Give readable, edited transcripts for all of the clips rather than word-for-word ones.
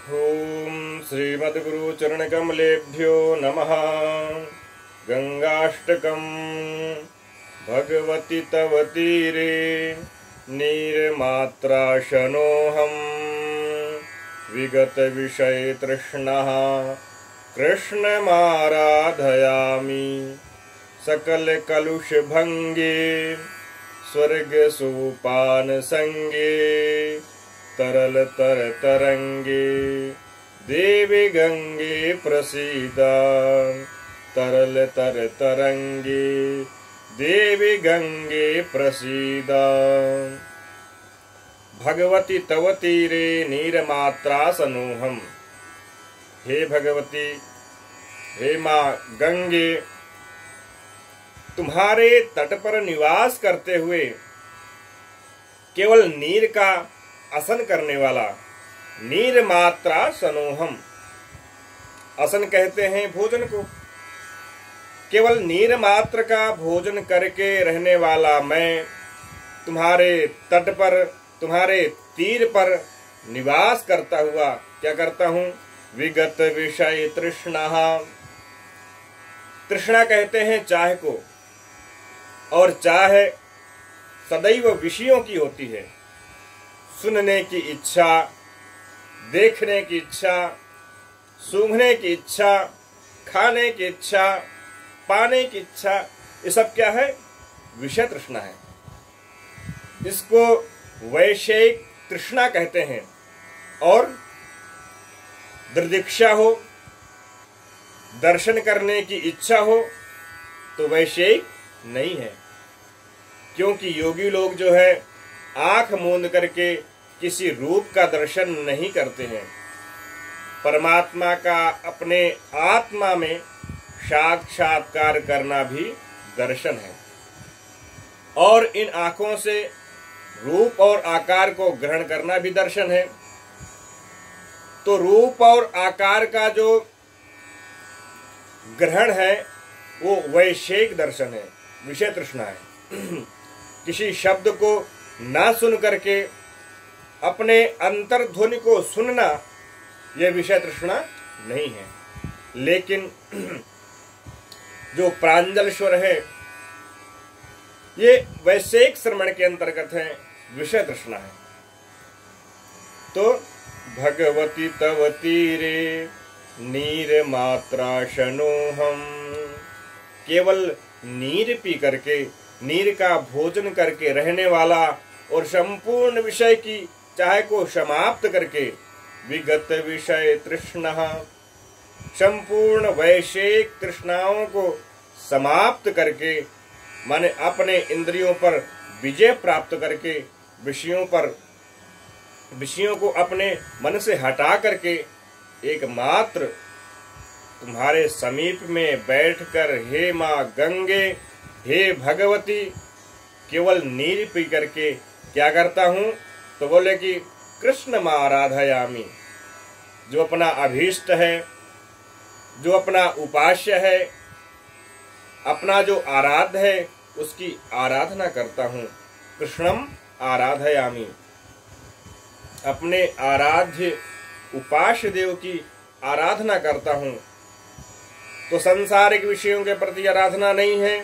ओम श्रीमद्गुरु चरण कमलेभ्यो नमः। गंगाष्टकम्। भगवति तव तीरे नीरमात्राशनोऽहम् विगत विषय तृष्णः कृष्णमाराधयामि। सकल कलुष भंगे स्वर्ग सोपान संगे तरल तर तरंगे देवी गंगे प्रसीदा। तरल तर तरंगे देवी गंगे प्रसीदा। भगवती तव तीरे नीरमात्रासनोहम। हे भगवती, हे माँ गंगे, तुम्हारे तट पर निवास करते हुए केवल नीर का असन करने वाला नीर मात्रा सनोहम। असन कहते हैं भोजन को। केवल नीर मात्र का भोजन करके रहने वाला मैं तुम्हारे तट पर, तुम्हारे तीर पर निवास करता हुआ क्या करता हूँ? विगत विषय तृष्णा। तृष्णा कहते हैं चाह को, और चाह सदैव विषयों की होती है। सुनने की इच्छा, देखने की इच्छा, सूंघने की इच्छा, खाने की इच्छा, पाने की इच्छा, ये सब क्या है? विषय तृष्णा है। इसको वैषयिक तृष्णा कहते हैं। और दृदिक्षा हो, दर्शन करने की इच्छा हो, तो वैषयिक नहीं है। क्योंकि योगी लोग जो है आंख मूंद करके किसी रूप का दर्शन नहीं करते हैं। परमात्मा का अपने आत्मा में साक्षात्कार करना भी दर्शन है। और इन आंखों से रूप और आकार को ग्रहण करना भी दर्शन है। तो रूप और आकार का जो ग्रहण है वो वैषयिक दर्शन है, विषय तृष्णा है। किसी शब्द को ना सुन करके अपने अंतर्ध्वनि को सुनना, यह विषय तृष्णा नहीं है। लेकिन जो प्रांजल स्वर है, ये वैषयिक श्रवण के अंतर्गत है, विषय तृष्णा है। तो भगवती तव तीरे नीर मात्राशनोहम। केवल नीर पी करके, नीर का भोजन करके रहने वाला और संपूर्ण विषय की चाह को समाप्त करके विगत विषय तृष्णा, संपूर्ण वैषयिक तृष्णाओं को समाप्त करके, माने अपने इंद्रियों पर विजय प्राप्त करके, विषयों को अपने मन से हटा करके एकमात्र तुम्हारे समीप में बैठकर, हे माँ गंगे, हे भगवती, केवल नीर पी करके क्या करता हूँ? तो बोले कि कृष्ण आराधयामि। जो अपना अभीष्ट है, जो अपना उपास्य है, अपना जो आराध्य है, उसकी आराधना करता हूँ। कृष्णम आराधयामि। अपने आराध्य उपास्य देव की आराधना करता हूँ। तो सांसारिक विषयों के प्रति आराधना नहीं है,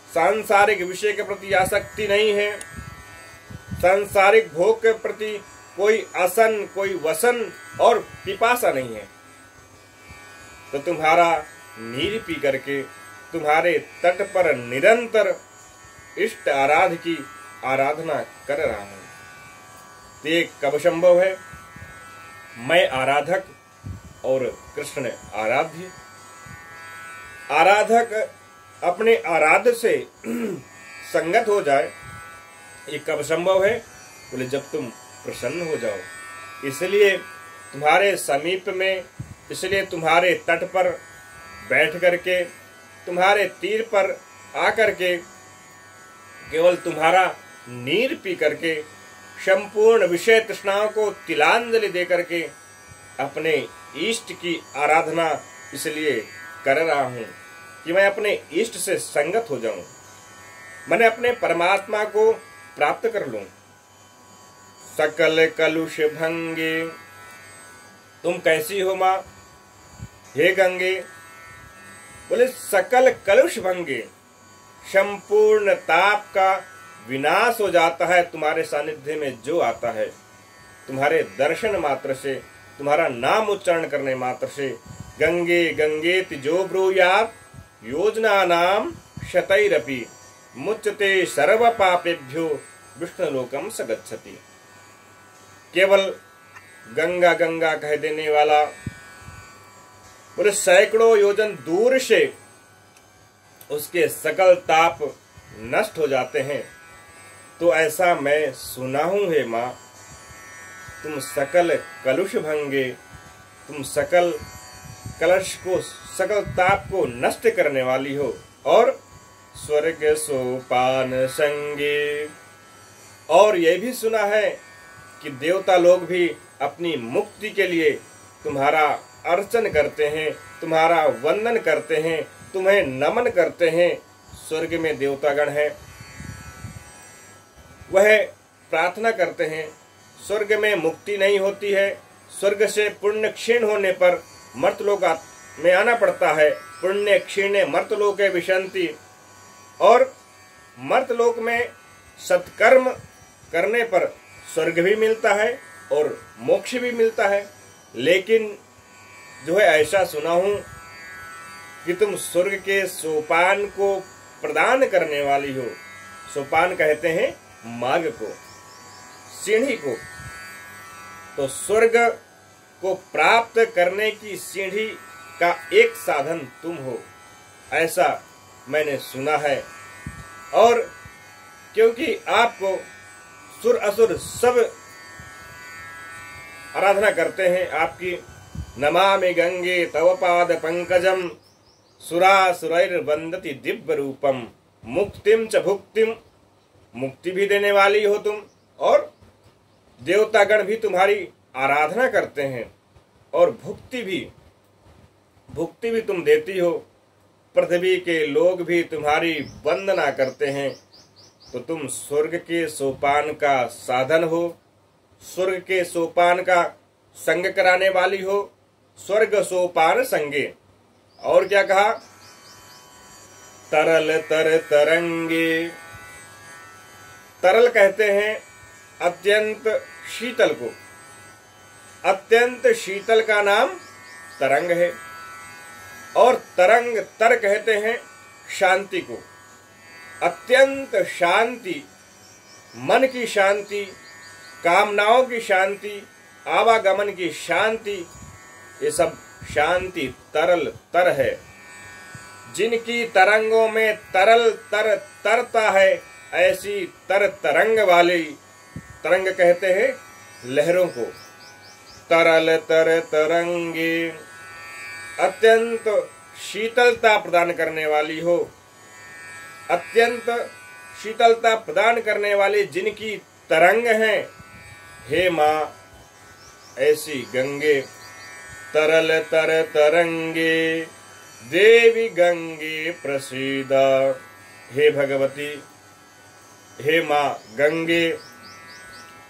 सांसारिक विषय के प्रति आसक्ति नहीं है, सांसारिक भोग के प्रति कोई आसन, कोई वसन और पिपासा नहीं है। तो तुम्हारा नीर पी करके तुम्हारे तट पर निरंतर इष्ट आराध्य की आराधना कर रहा हूं। तो ये कब संभव है? मैं आराधक और कृष्ण आराध्य। आराधक अपने आराध्य से संगत हो जाए, ये कब संभव है? बोले जब तुम प्रसन्न हो जाओ। इसलिए तुम्हारे समीप में, इसलिए तुम्हारे तट पर बैठ करके, तुम्हारे तीर पर आकर के, केवल तुम्हारा नीर पी करके, संपूर्ण विषय तृष्णाओं को तिलांजलि दे करके अपने इष्ट की आराधना इसलिए कर रहा हूं कि मैं अपने इष्ट से संगत हो जाऊं, मैंने अपने परमात्मा को प्राप्त कर लूं। सकल कलुष भंगे तुम कैसी हो माँ? हे गंगे, बोले सकल कलुष भंगे, संपूर्ण ताप का विनाश हो जाता है तुम्हारे सानिध्य में जो आता है। तुम्हारे दर्शन मात्र से, तुम्हारा नाम उच्चारण करने मात्र से, गंगे गंगेति जो ब्रूयात् योजना नाम शतैरपि मुच्यते सर्व पापेभ्यो विष्णुलोकम स गच्छति। केवल गंगा गंगा कह देने वाला, बोले सैकड़ों योजन दूर से उसके सकल ताप नष्ट हो जाते हैं। तो ऐसा मैं सुना हूं हे माँ, तुम सकल कलुष भंगे, तुम सकल कलश को, सकल ताप को नष्ट करने वाली हो। और स्वर्ग सोपान संगे, और यह भी सुना है कि देवता लोग भी अपनी मुक्ति के लिए तुम्हारा अर्चन करते हैं, तुम्हारा वंदन करते हैं, तुम्हें नमन करते हैं। स्वर्ग में देवतागण हैं, वह प्रार्थना करते हैं। स्वर्ग में मुक्ति नहीं होती है, स्वर्ग से पुण्य क्षीण होने पर मर्तलोक में आना पड़ता है। पुण्य क्षीणे मर्तलोके विशन्ति, और मर्तलोक में सत्कर्म करने पर स्वर्ग भी मिलता है और मोक्ष भी मिलता है। लेकिन जो है ऐसा सुना हूं कि तुम स्वर्ग के सोपान को प्रदान करने वाली हो। सोपान कहते हैं मार्ग को, सीढ़ी को। तो स्वर्ग को प्राप्त करने की सीढ़ी का एक साधन तुम हो, ऐसा मैंने सुना है। और क्योंकि आपको सुर असुर सब आराधना करते हैं आपकी, नमामि गंगे तव पाद पंकजम सुरासुरैर्वन्दति दिव्य रूपम मुक्तिम च भुक्तिम, मुक्ति भी देने वाली हो तुम, और देवतागण भी तुम्हारी आराधना करते हैं, और भुक्ति भी तुम देती हो। पृथ्वी के लोग भी तुम्हारी वंदना करते हैं। तो तुम स्वर्ग के सोपान का साधन हो, स्वर्ग के सोपान का संग कराने वाली हो। स्वर्ग सोपान संगे। और क्या कहा? तरल तर तरंगे, तरल कहते हैं अत्यंत शीतल को, अत्यंत शीतल का नाम तरंग है। और तरंग तर कहते हैं शांति को, अत्यंत शांति, मन की शांति, कामनाओं की शांति, आवागमन की शांति, ये सब शांति तरल तर है। जिनकी तरंगों में तरल तर तरता है, ऐसी तर तरंग वाली, तरंग कहते हैं लहरों को। तरल तर तरंगे, अत्यंत शीतलता प्रदान करने वाली हो, अत्यंत शीतलता प्रदान करने वाली जिनकी तरंग हैं, हे माँ ऐसी गंगे। तरल तर तरंगे देवी गंगे प्रसीद, हे भगवती, हे माँ गंगे,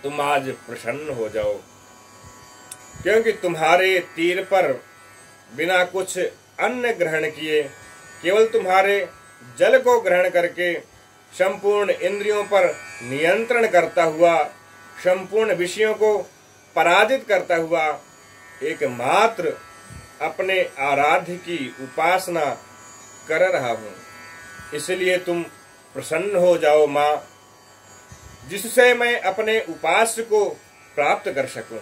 तुम आज प्रसन्न हो जाओ, क्योंकि तुम्हारे तीर पर बिना कुछ अन्न ग्रहण किए, केवल तुम्हारे जल को ग्रहण करके संपूर्ण इंद्रियों पर नियंत्रण करता हुआ, संपूर्ण विषयों को पराजित करता हुआ एकमात्र अपने आराध्य की उपासना कर रहा हूँ। इसलिए तुम प्रसन्न हो जाओ माँ, जिससे मैं अपने उपास्य को प्राप्त कर सकूं।